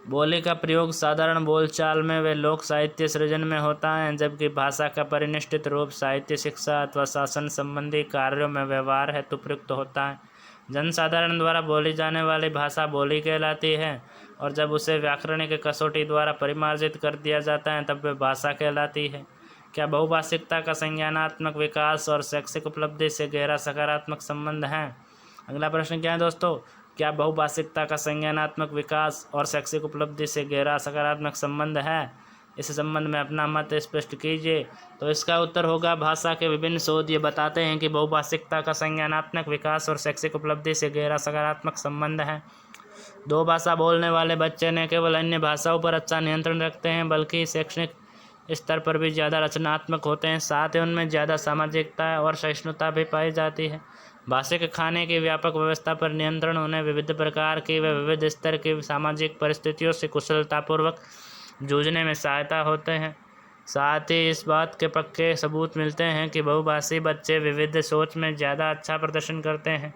बोली का प्रयोग साधारण बोलचाल में व लोक साहित्य सृजन में होता है, जबकि भाषा का परिनिष्ठित रूप साहित्य, शिक्षा अथवा शासन संबंधी कार्यों में व्यवहार हेतु प्रयुक्त होता है। जनसाधारण द्वारा बोली जाने वाली भाषा बोली कहलाती है और जब उसे व्याकरणिक कसौटी द्वारा परिमार्जित कर दिया जाता है तब वह भाषा कहलाती है। क्या बहुभाषिकता का संज्ञानात्मक विकास और शैक्षिक उपलब्धि से गहरा सकारात्मक संबंध है? अगला प्रश्न क्या है दोस्तों, क्या बहुभाषिकता का संज्ञानात्मक विकास और शैक्षिक उपलब्धि से गहरा सकारात्मक संबंध है? इस संबंध में अपना मत स्पष्ट कीजिए। तो इसका उत्तर होगा, भाषा के विभिन्न शोध ये बताते हैं कि बहुभाषिकता का संज्ञानात्मक विकास और शैक्षिक उपलब्धि से गहरा सकारात्मक संबंध है। दो भाषा बोलने वाले बच्चे न केवल अन्य भाषाओं पर अच्छा नियंत्रण रखते हैं, बल्कि शैक्षणिक स्तर पर भी ज़्यादा रचनात्मक होते हैं। साथ ही उनमें ज़्यादा सामाजिकता और सहिष्णुता भी पाई जाती है। भाषिक खाने की व्यापक व्यवस्था पर नियंत्रण उन्हें विविध प्रकार की व विविध स्तर की सामाजिक परिस्थितियों से कुशलतापूर्वक जूझने में सहायता होते हैं। साथ ही इस बात के पक्के सबूत मिलते हैं कि बहुभाषी बच्चे विविध सोच में ज़्यादा अच्छा प्रदर्शन करते हैं।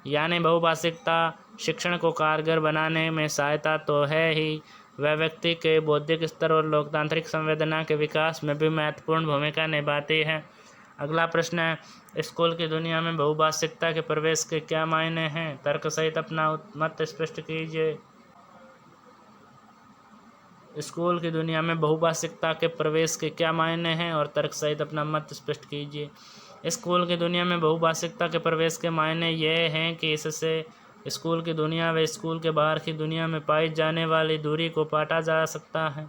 यानी बहुभाषिकता शिक्षण को कारगर बनाने में सहायता तो है ही, वह व्यक्ति के बौद्धिक स्तर और लोकतांत्रिक संवेदना के विकास में भी महत्वपूर्ण भूमिका निभाती है। अगला प्रश्न है, स्कूल की दुनिया में बहुभाषिकता के प्रवेश के क्या मायने हैं? तर्क सहित अपना मत स्पष्ट कीजिए। स्कूल की दुनिया में बहुभाषिकता के प्रवेश के क्या मायने हैं और तर्क सहित अपना मत स्पष्ट कीजिए। स्कूल की दुनिया में बहुभाषिकता के प्रवेश के मायने यह हैं कि इससे स्कूल की दुनिया व स्कूल के बाहर की दुनिया में पाई जाने वाली दूरी को पाटा जा सकता है।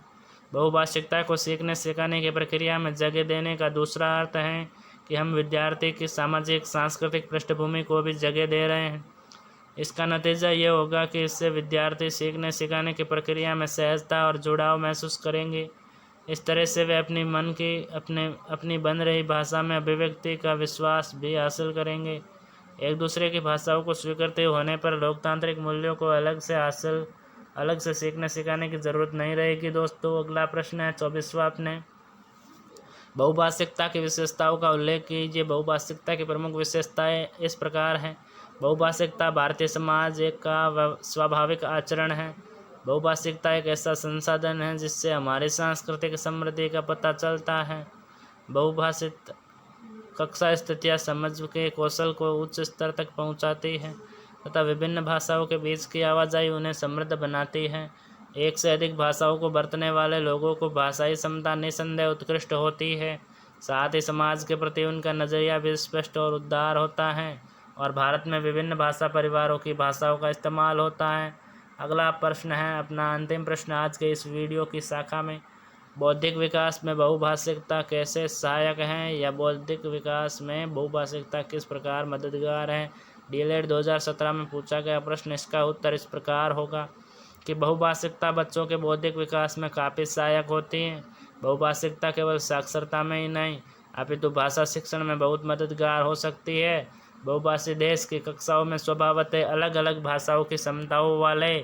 बहुभाषिकता को सीखने सिखाने की प्रक्रिया में जगह देने का दूसरा अर्थ है कि हम विद्यार्थी की सामाजिक सांस्कृतिक पृष्ठभूमि को भी जगह दे रहे हैं। इसका नतीजा ये होगा कि इससे विद्यार्थी सीखने सिखाने की प्रक्रिया में सहजता और जुड़ाव महसूस करेंगे। इस तरह से वे अपनी मन की अपनी बन रही भाषा में अभिव्यक्ति का विश्वास भी हासिल करेंगे। एक दूसरे की भाषाओं को स्वीकारते होने पर लोकतांत्रिक मूल्यों को अलग से सीखने सिखाने की ज़रूरत नहीं रहेगी। दोस्तों अगला प्रश्न है 24वां अपने, बहुभाषिकता की विशेषताओं का उल्लेख कीजिए। बहुभाषिकता की प्रमुख विशेषताएं इस प्रकार हैं। बहुभाषिकता भारतीय समाज एक का स्वाभाविक आचरण है। बहुभाषिकता एक ऐसा संसाधन है जिससे हमारी सांस्कृतिक समृद्धि का पता चलता है। बहुभाषित कक्षा स्थितियाँ समझ के कौशल को उच्च स्तर तक पहुंचाती है तथा विभिन्न भाषाओं के बीच की आवाजाही उन्हें समृद्ध बनाती है। एक से अधिक भाषाओं को बरतने वाले लोगों को भाषाई क्षमता निसंदेह उत्कृष्ट होती है। साथ ही समाज के प्रति उनका नज़रिया भी स्पष्ट और उदार होता है। और भारत में विभिन्न भाषा परिवारों की भाषाओं का इस्तेमाल होता है। अगला प्रश्न है अपना अंतिम प्रश्न आज के इस वीडियो की शाखा में, बौद्धिक विकास में बहुभाषिकता कैसे सहायक है या बौद्धिक विकास में बहुभाषिकता किस प्रकार मददगार है। डीएलएड 2017 में पूछा गया प्रश्न, इसका उत्तर इस प्रकार होगा कि बहुभाषिकता बच्चों के बौद्धिक विकास में काफ़ी सहायक होती है। बहुभाषिकता केवल साक्षरता में ही नहीं अपितु भाषा शिक्षण में बहुत मददगार हो सकती है। बहुभाषी देश की कक्षाओं में स्वभावतः अलग अलग भाषाओं की क्षमताओं वाले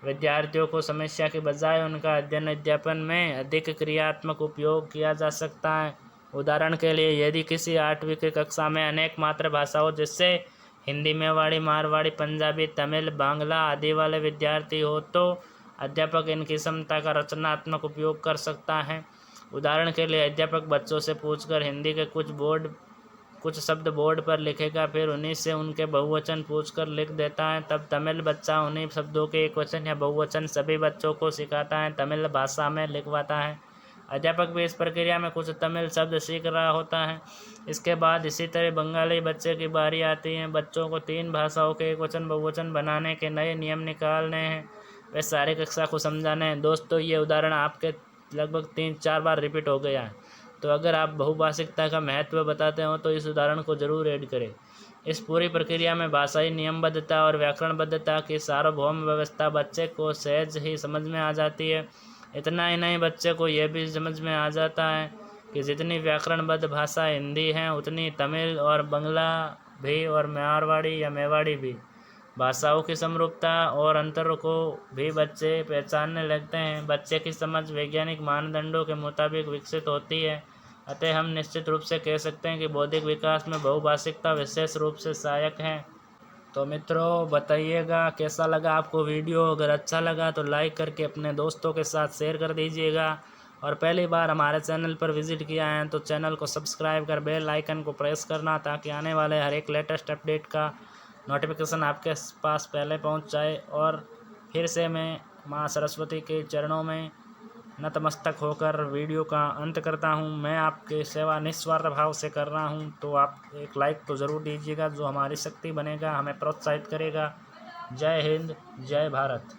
विद्यार्थियों को समस्या के बजाय उनका अध्ययन अध्यापन में अधिक क्रियात्मक उपयोग किया जा सकता है। उदाहरण के लिए यदि किसी 8वीं की कक्षा में अनेक मातृभाषाओं जैसे हिंदी, मेवाड़ी, मारवाड़ी, पंजाबी, तमिल, बांग्ला आदि वाले विद्यार्थी हो तो अध्यापक इनकी क्षमता का रचनात्मक उपयोग कर सकता है। उदाहरण के लिए अध्यापक बच्चों से पूछकर हिंदी के कुछ शब्द बोर्ड पर लिखेगा, फिर उन्हीं से उनके बहुवचन पूछकर लिख देता है। तब तमिल बच्चा उन्हीं शब्दों के एकवचन या बहुवचन सभी बच्चों को सिखाता है, तमिल भाषा में लिखवाता है। अध्यापक भी इस प्रक्रिया में कुछ तमिल शब्द सीख रहा होता है। इसके बाद इसी तरह बंगाली बच्चे की बारी आती है। बच्चों को 3 भाषाओं के एकवचन बहुवचन बनाने के नए नियम निकालने हैं, वे सारी कक्षा को समझाने हैं। दोस्तों, ये उदाहरण आपके लगभग 3-4 बार रिपीट हो गया है, तो अगर आप बहुभाषिकता का महत्व बताते हो तो इस उदाहरण को जरूर ऐड करें। इस पूरी प्रक्रिया में भाषाई नियमबद्धता और व्याकरणबद्धता की सार्वभौम व्यवस्था बच्चे को सहज ही समझ में आ जाती है। इतना ही नहीं, बच्चे को यह भी समझ में आ जाता है कि जितनी व्याकरणबद्ध भाषा हिंदी है उतनी तमिल और बंगला भी और मारवाड़ी या मेवाड़ी भी। भाषाओं की समरूपता और अंतर को भी बच्चे पहचानने लगते हैं। बच्चे की समझ वैज्ञानिक मानदंडों के मुताबिक विकसित होती है। अतः हम निश्चित रूप से कह सकते हैं कि बौद्धिक विकास में बहुभाषिकता विशेष रूप से सहायक है। तो मित्रों, बताइएगा कैसा लगा आपको वीडियो। अगर अच्छा लगा तो लाइक करके अपने दोस्तों के साथ शेयर कर दीजिएगा। और पहली बार हमारे चैनल पर विजिट किया है तो चैनल को सब्सक्राइब कर बेल आइकन को प्रेस करना, ताकि आने वाले हर एक लेटेस्ट अपडेट का नोटिफिकेशन आपके पास पहले पहुंच जाए। और फिर से मैं माँ सरस्वती के चरणों में नतमस्तक होकर वीडियो का अंत करता हूं। मैं आपकी सेवा निस्वार्थ भाव से कर रहा हूं, तो आप एक लाइक तो ज़रूर दीजिएगा, जो हमारी शक्ति बनेगा, हमें प्रोत्साहित करेगा। जय हिंद, जय भारत।